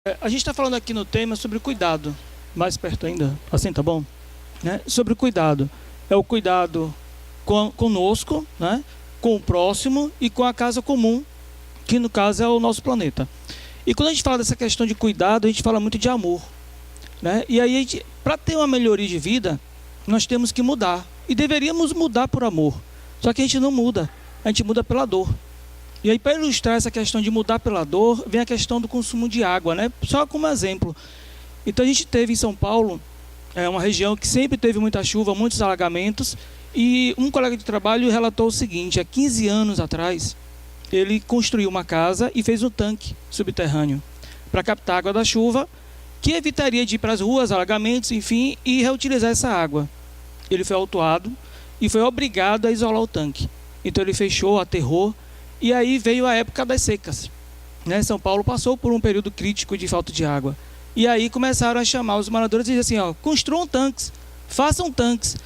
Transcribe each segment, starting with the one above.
A gente está falando aqui no tema sobre cuidado, mais perto ainda, assim tá bom? Né? Sobre cuidado. É o cuidado conosco, né? Com o próximo e com a casa comum, que no caso é o nosso planeta. E quando a gente fala dessa questão de cuidado, a gente fala muito de amor. Né? E aí, para ter uma melhoria de vida, nós temos que mudar. E deveríamos mudar por amor. Só que a gente não muda, a gente muda pela dor. E aí, para ilustrar essa questão de mudar pela dor, vem a questão do consumo de água, né? Só como exemplo. Então, a gente teve em São Paulo, uma região que sempre teve muita chuva, muitos alagamentos, e um colega de trabalho relatou o seguinte: há 15 anos atrás, ele construiu uma casa e fez um tanque subterrâneo para captar a água da chuva, que evitaria de ir para as ruas, alagamentos, enfim, e reutilizar essa água. Ele foi autuado e foi obrigado a isolar o tanque. Então, ele fechou, aterrou. E aí veio a época das secas, né? São Paulo passou por um período crítico de falta de água. E aí começaram a chamar os moradores e dizer assim, construam tanques, façam tanques.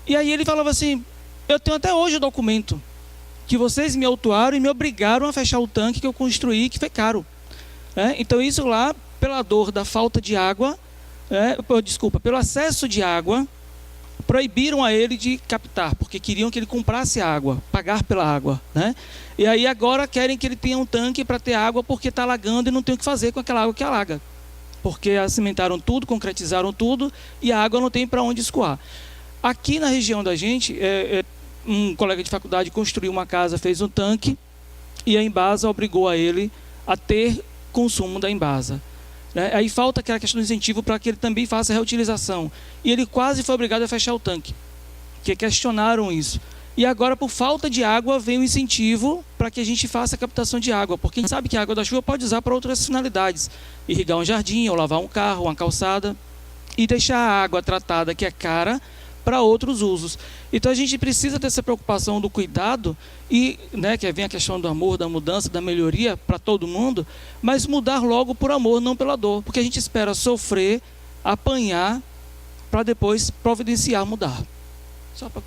E aí ele falava assim, eu tenho até hoje o documento que vocês me autuaram e me obrigaram a fechar o tanque que eu construí, que foi caro. Então isso lá, pela dor da falta de água, pelo acesso de água, proibiram a ele de captar, porque queriam que ele comprasse água, pagar pela água, né? E aí agora querem que ele tenha um tanque para ter água, porque está alagando e não tem o que fazer com aquela água que alaga. Porque acimentaram tudo, concretizaram tudo, e a água não tem para onde escoar. Aqui na região da gente, um colega de faculdade construiu uma casa, fez um tanque, e a Embasa obrigou a ele a ter consumo da Embasa. Aí falta aquela questão do incentivo para que ele também faça a reutilização. E ele quase foi obrigado a fechar o tanque, porque questionaram isso. E agora, por falta de água, vem o incentivo para que a gente faça a captação de água, porque a gente sabe que a água da chuva pode usar para outras finalidades. Irrigar um jardim, ou lavar um carro, uma calçada, e deixar a água tratada, que é cara, para outros usos. Então a gente precisa ter essa preocupação do cuidado, e, que vem a questão do amor, da mudança, da melhoria para todo mundo, mas mudar logo por amor, não pela dor, porque a gente espera sofrer, apanhar, para depois providenciar, mudar. Só para...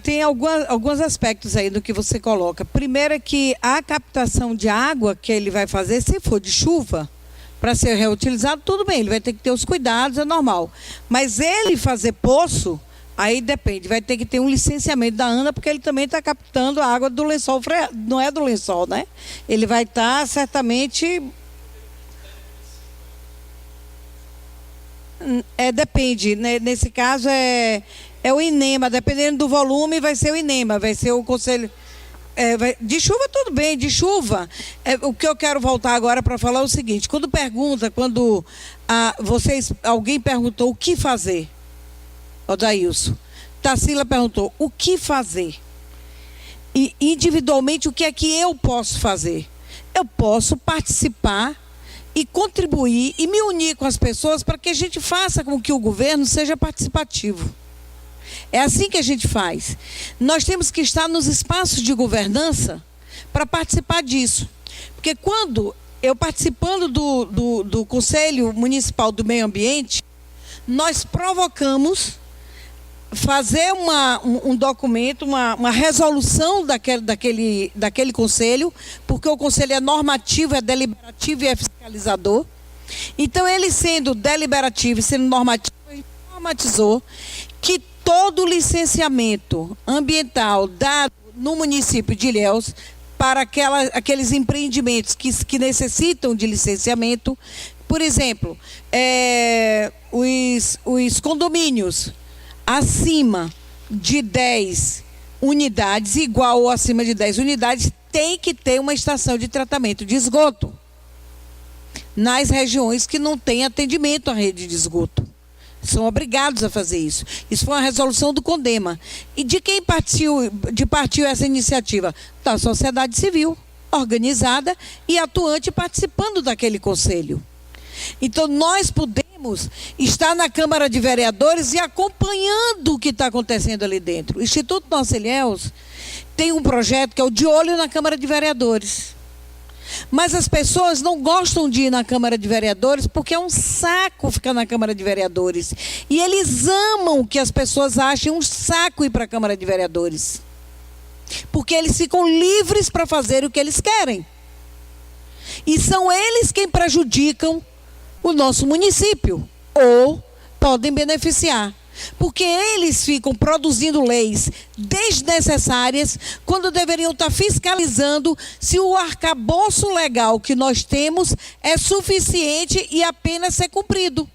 Tem alguns aspectos aí do que você coloca. Primeiro é que a captação de água que ele vai fazer, se for de chuva, para ser reutilizado, tudo bem, ele vai ter que ter os cuidados, é normal. Mas ele fazer poço, aí depende, vai ter que ter um licenciamento da ANA, porque ele também está captando a água do lençol, não é do lençol, né? Ele vai estar certamente... depende, né? Nesse caso é o INEMA, dependendo do volume vai ser o INEMA, vai ser o Conselho... de chuva tudo bem, de chuva. O que eu quero voltar agora para falar é o seguinte: quando alguém perguntou o que fazer, Odailson, Tarsila perguntou o que fazer, e individualmente o que é que eu posso fazer? Eu posso participar e contribuir e me unir com as pessoas para que a gente faça com que o governo seja participativo. É assim que a gente faz. Nós temos que estar nos espaços de governança para participar disso. Porque quando eu participando do Conselho Municipal do Meio Ambiente, nós provocamos fazer um documento, uma resolução daquele conselho, porque o conselho é normativo, é deliberativo e é fiscalizador. Então, ele sendo deliberativo e sendo normativo, a gente normatizou que todo o licenciamento ambiental dado no município de Ilhéus para aqueles empreendimentos que necessitam de licenciamento, por exemplo, os condomínios acima de 10 unidades, igual ou acima de 10 unidades, tem que ter uma estação de tratamento de esgoto nas regiões que não tem atendimento à rede de esgoto. São obrigados a fazer isso. Isso foi uma resolução do CONDEMA. E de quem partiu essa iniciativa? Da sociedade civil, organizada e atuante, participando daquele conselho. Então, nós podemos estar na Câmara de Vereadores e acompanhando o que está acontecendo ali dentro. O Instituto Nossa Ilhéus tem um projeto que é o De Olho na Câmara de Vereadores. Mas as pessoas não gostam de ir na Câmara de Vereadores porque é um saco ficar na Câmara de Vereadores. E eles amam que as pessoas achem um saco ir para a Câmara de Vereadores. Porque eles ficam livres para fazer o que eles querem. E são eles quem prejudicam o nosso município, ou podem beneficiar. Porque eles ficam produzindo leis desnecessárias, quando deveriam estar fiscalizando se o arcabouço legal que nós temos é suficiente e apenas ser cumprido.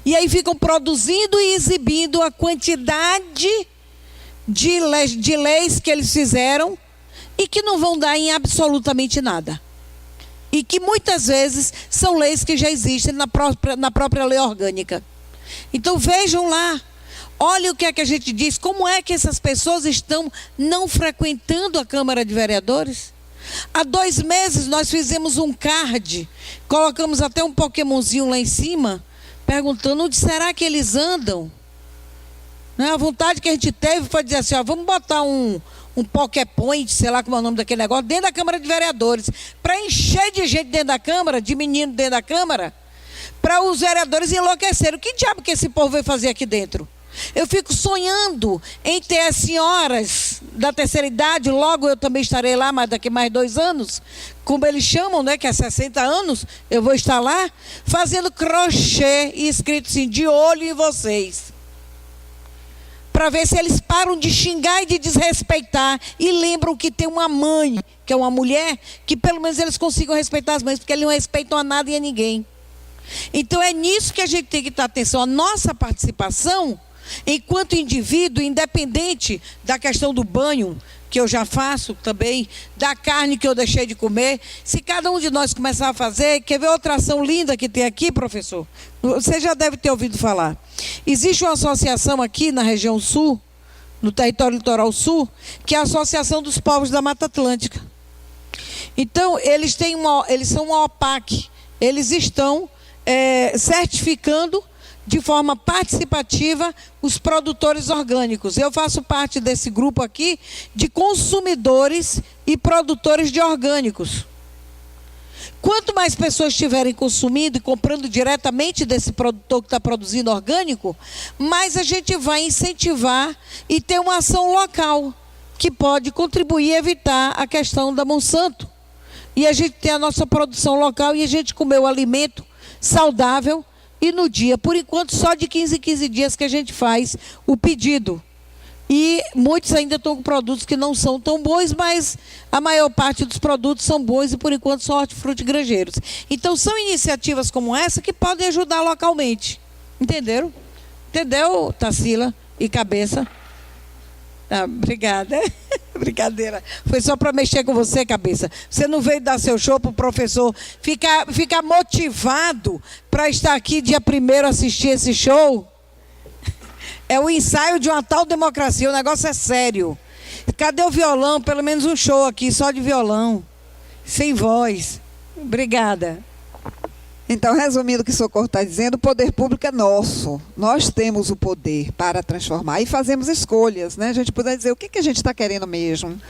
E aí ficam produzindo e exibindo a quantidade de leis que eles fizeram e que não vão dar em absolutamente nada. E que muitas vezes são leis que já existem na própria lei orgânica. Então vejam lá, olha o que é que a gente diz, como é que essas pessoas estão não frequentando a Câmara de Vereadores? Há 2 meses nós fizemos um card, colocamos até um Pokémonzinho lá em cima, perguntando onde será que eles andam. A vontade que a gente teve foi dizer assim, ó, vamos botar um Poképoint, sei lá como é o nome daquele negócio, dentro da Câmara de Vereadores, para encher de gente dentro da Câmara, de menino dentro da Câmara, para os vereadores enlouquecerem. Que diabo que esse povo vai fazer aqui dentro? Eu fico sonhando em ter as senhoras da terceira idade, logo eu também estarei lá, mas daqui mais 2 anos, como eles chamam, né, que é 60 anos, eu vou estar lá, fazendo crochê e escrito assim, de olho em vocês. Para ver se eles param de xingar e de desrespeitar e lembram que tem uma mãe, que é uma mulher, que pelo menos eles consigam respeitar as mães, porque eles não respeitam a nada e a ninguém. Então é nisso que a gente tem que dar atenção, a nossa participação enquanto indivíduo, independente da questão do banho, que eu já faço também, da carne que eu deixei de comer. Se cada um de nós começar a fazer, quer ver outra ação linda que tem aqui, professor? Você já deve ter ouvido falar. Existe uma associação aqui na região sul, no território litoral sul, que é a Associação dos Povos da Mata Atlântica. Então, eles são uma OPAC, eles estão certificando de forma participativa os produtores orgânicos. Eu faço parte desse grupo aqui de consumidores e produtores de orgânicos. Quanto mais pessoas estiverem consumindo e comprando diretamente desse produtor que está produzindo orgânico, mais a gente vai incentivar e ter uma ação local que pode contribuir e evitar a questão da Monsanto. E a gente tem a nossa produção local e a gente comer o alimento saudável. E no dia, por enquanto, só de 15 em 15 dias que a gente faz o pedido. E muitos ainda estão com produtos que não são tão bons, mas a maior parte dos produtos são bons e, por enquanto, são hortifruti granjeiros. Então, são iniciativas como essa que podem ajudar localmente. Entenderam? Entendeu, Tarsila e Cabeça? Ah, obrigada. Brincadeira. Foi só para mexer com você, Cabeça. Você não veio dar seu show para o professor ficar motivado para estar aqui dia 1º assistir esse show? É o ensaio de uma tal democracia. O negócio é sério. Cadê o violão? Pelo menos um show aqui, só de violão. Sem voz. Obrigada. Então, resumindo o que o Socorro está dizendo, o poder público é nosso. Nós temos o poder para transformar e fazemos escolhas, né? A gente pode dizer o que a gente está querendo mesmo,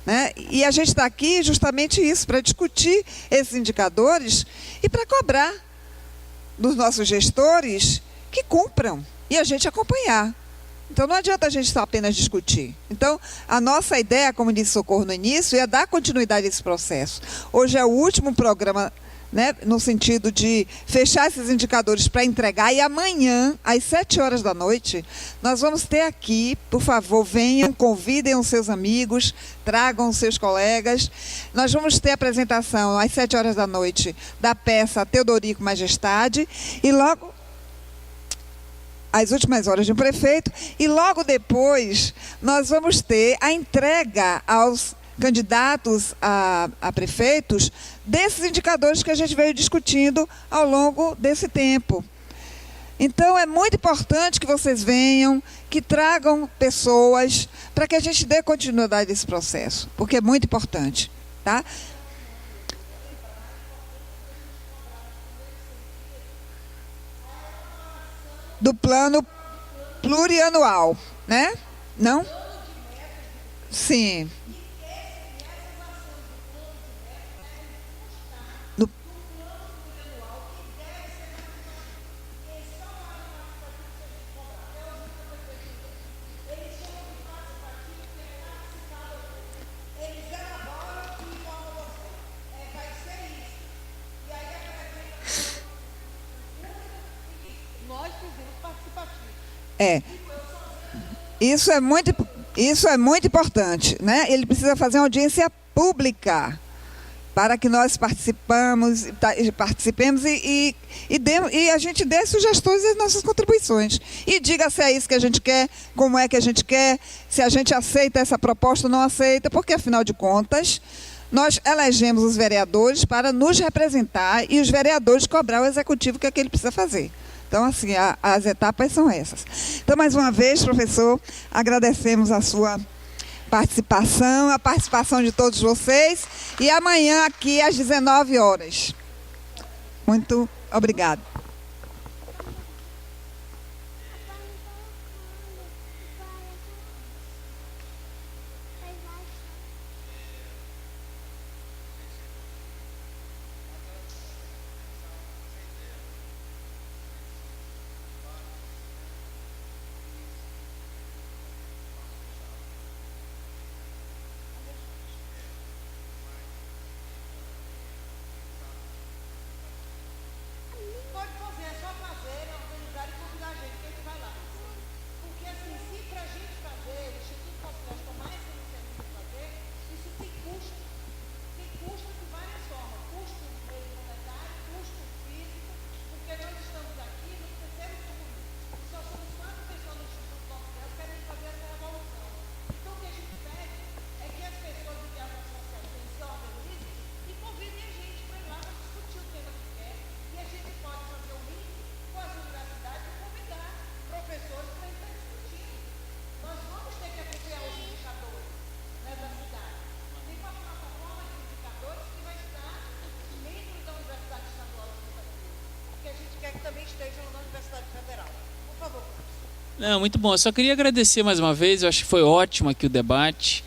né? E a gente está aqui justamente isso, para discutir esses indicadores e para cobrar dos nossos gestores que cumpram e a gente acompanhar. Então, não adianta a gente só apenas discutir. Então, a nossa ideia, como disse Socorro no início, é dar continuidade a esse processo. Hoje é o último programa, né, no sentido de fechar esses indicadores para entregar, e amanhã, às 7 horas da noite, nós vamos ter aqui, por favor, venham, convidem os seus amigos, tragam os seus colegas. Nós vamos ter a apresentação às 7 horas da noite da peça Teodorico Majestade, e logo as últimas horas de um prefeito, e logo depois nós vamos ter a entrega aos candidatos a prefeitos desses indicadores que a gente veio discutindo ao longo desse tempo. Então, é muito importante que vocês venham, que tragam pessoas, para que a gente dê continuidade a esse processo, porque é muito importante, tá? Do plano plurianual, né? Não? Sim. É. Isso é muito importante, né? Ele precisa fazer uma audiência pública para que nós participemos e a gente dê sugestões e nossas contribuições. E diga se é isso que a gente quer, como é que a gente quer, se a gente aceita essa proposta ou não aceita, porque, afinal de contas, nós elegemos os vereadores para nos representar e os vereadores cobrar ao executivo o que é que ele precisa fazer. Então, assim, as etapas são essas. Então, mais uma vez, professor, agradecemos a sua participação, a participação de todos vocês. E amanhã aqui às 19 horas. Muito obrigada. Não, muito bom. Eu só queria agradecer mais uma vez. Eu acho que foi ótimo aqui o debate.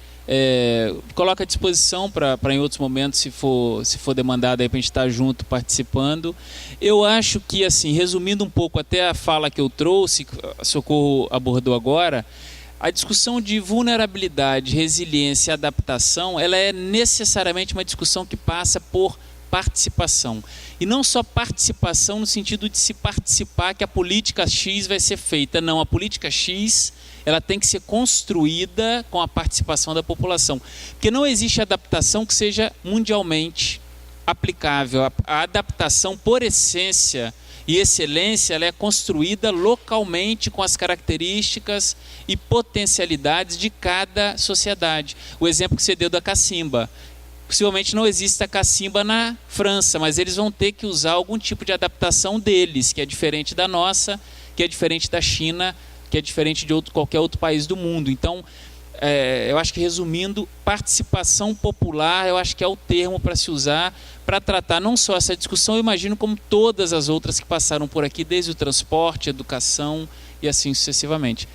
Coloca à disposição para em outros momentos, se for demandado, para a gente estar junto participando. Eu acho que, assim, resumindo um pouco até a fala que eu trouxe, que a Socorro abordou agora, a discussão de vulnerabilidade, resiliência e adaptação, ela é necessariamente uma discussão que passa por participação. E não só participação no sentido de se participar que a política X vai ser feita. Não, a política X ela tem que ser construída com a participação da população. Porque não existe adaptação que seja mundialmente aplicável. A adaptação, por essência e excelência, ela é construída localmente com as características e potencialidades de cada sociedade. O exemplo que você deu da cacimba. Possivelmente não existe a cacimba na França, mas eles vão ter que usar algum tipo de adaptação deles, que é diferente da nossa, que é diferente da China, que é diferente de qualquer outro país do mundo. Então, eu acho que, resumindo, participação popular, eu acho que é o termo para se usar para tratar não só essa discussão, eu imagino, como todas as outras que passaram por aqui, desde o transporte, educação e assim sucessivamente.